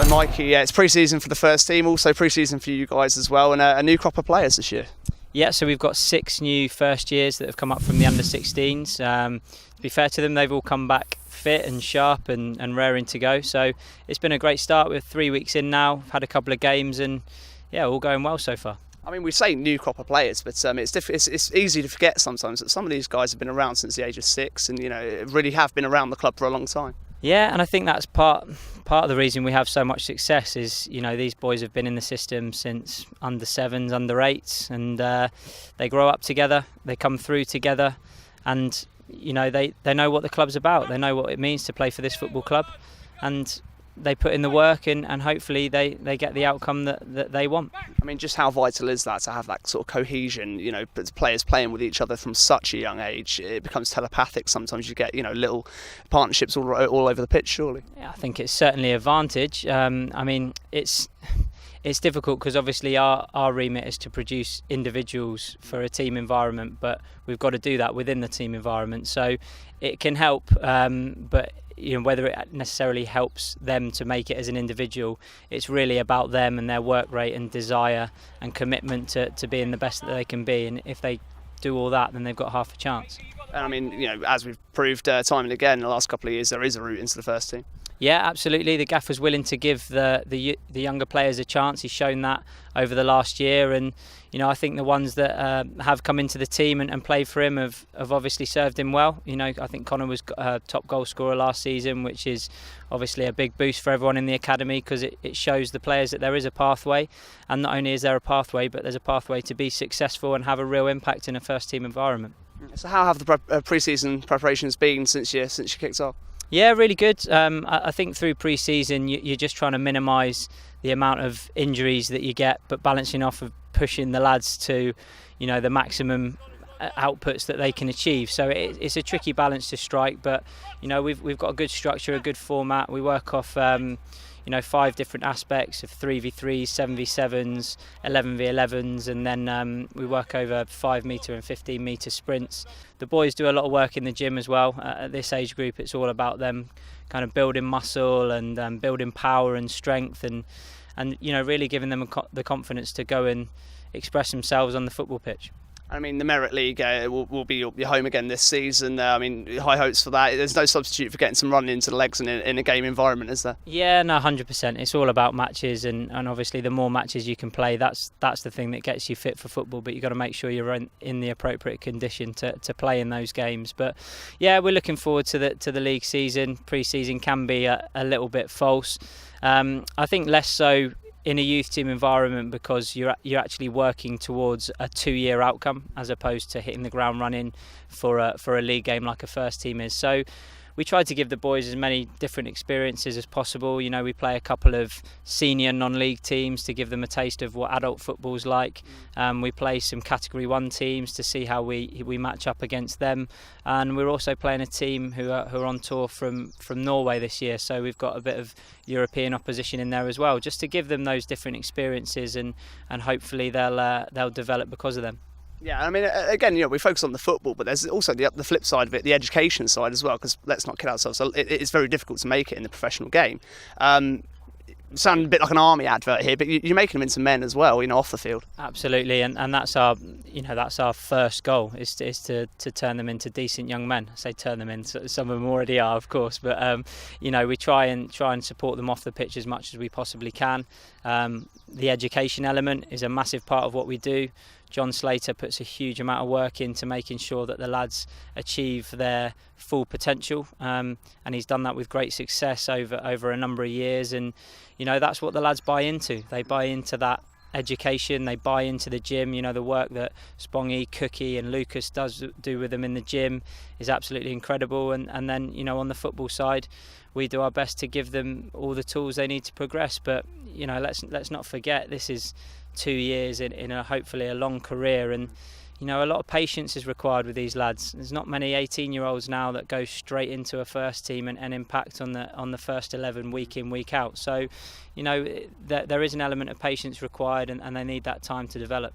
So Mikey, it's pre-season for the first team, also pre-season for you guys as well, and a new crop of players this year. Yeah, so we've got 6 new first years that have come up from the under-16s. To be fair to them, they've all come back fit and sharp and raring to go. So it's been a great start. We're 3 weeks in now, had a couple of games, and yeah, all going well so far. I mean, we say new crop of players, but it's easy to forget sometimes that some of these guys have been around since the age of 6, and really have been around the club for a long time. Yeah, and I think that's part of the reason we have so much success is, these boys have been in the system since under 7s, under 8s, and they grow up together, they come through together, and they know what the club's about. They know what it means to play for this football club, and they put in the work, and hopefully they get the outcome that they want. I mean, just how vital is that to have that sort of cohesion, players playing with each other from such a young age? It becomes telepathic. Sometimes you get, little partnerships all over the pitch, surely. Yeah, I think it's certainly an advantage. I mean, it's difficult because obviously our remit is to produce individuals for a team environment, but we've got to do that within the team environment. So it can help, but whether it necessarily helps them to make it as an individual, it's really about them and their work rate and desire and commitment to being the best that they can be. And if they do all that, then they've got half a chance. And I mean, as we've proved time and again in the last couple of years, there is a route into the first team. Yeah, absolutely. The gaffer's willing to give the younger players a chance. He's shown that over the last year, and I think the ones that have come into the team and played for him have obviously served him well. I think Connor was top goal scorer last season, which is obviously a big boost for everyone in the academy because it shows the players that there is a pathway, and not only is there a pathway, but there's a pathway to be successful and have a real impact in a first team environment. So how have the pre-season preparations been since you kicked off? Yeah, really good. I think through pre-season you're just trying to minimise the amount of injuries that you get, but balancing off of pushing the lads to, the maximum outputs that they can achieve. So it's a tricky balance to strike, but we've got a good structure, a good format. We work off 5 different aspects of 3v3s, 7v7s, 11v11s, and then we work over 5 metre and 15 metre sprints. The boys do a lot of work in the gym as well. At this age group, it's all about them kind of building muscle and building power and strength, and really giving them the confidence to go and express themselves on the football pitch. I mean, the Merit League will be your home again this season. I mean, high hopes for that. There's no substitute for getting some running into the legs in a game environment, is there? Yeah, no, 100%. It's all about matches, and obviously the more matches you can play, that's the thing that gets you fit for football. But you've got to make sure you're in the appropriate condition to play in those games. But yeah, we're looking forward to the league season. Pre-season can be a little bit false. I think less so in a youth team environment because you're actually working towards a 2-year outcome as opposed to hitting the ground running for a league game like a first team is. So we try to give the boys as many different experiences as possible. We play a couple of senior non-league teams to give them a taste of what adult football's like. We play some Category 1 teams to see how we match up against them. And we're also playing a team who are on tour from Norway this year. So we've got a bit of European opposition in there as well, just to give them those different experiences, and hopefully they'll develop because of them. Yeah, I mean, again, we focus on the football, but there's also the flip side of it, the education side as well, because let's not kid ourselves, it's very difficult to make it in the professional game. Sound a bit like an army advert here, but you're making them into men as well, off the field. Absolutely, and that's our first goal is to turn them into decent young men. I say turn them in, some of them already are, of course, but we try and support them off the pitch as much as we possibly can. The education element is a massive part of what we do. John Slater puts a huge amount of work into making sure that the lads achieve their full potential, and he's done that with great success over a number of years. And that's what the lads buy into. They buy into that education, they buy into the gym. The work that Spongy, Cookie and Lucas do with them in the gym is absolutely incredible. And then on the football side, we do our best to give them all the tools they need to progress. But let's not forget, this is 2 years in a hopefully a long career, and a lot of patience is required with these lads. There's not many 18-year-olds now that go straight into a first team and impact on the first 11 week in, week out. So there is an element of patience required, and they need that time to develop.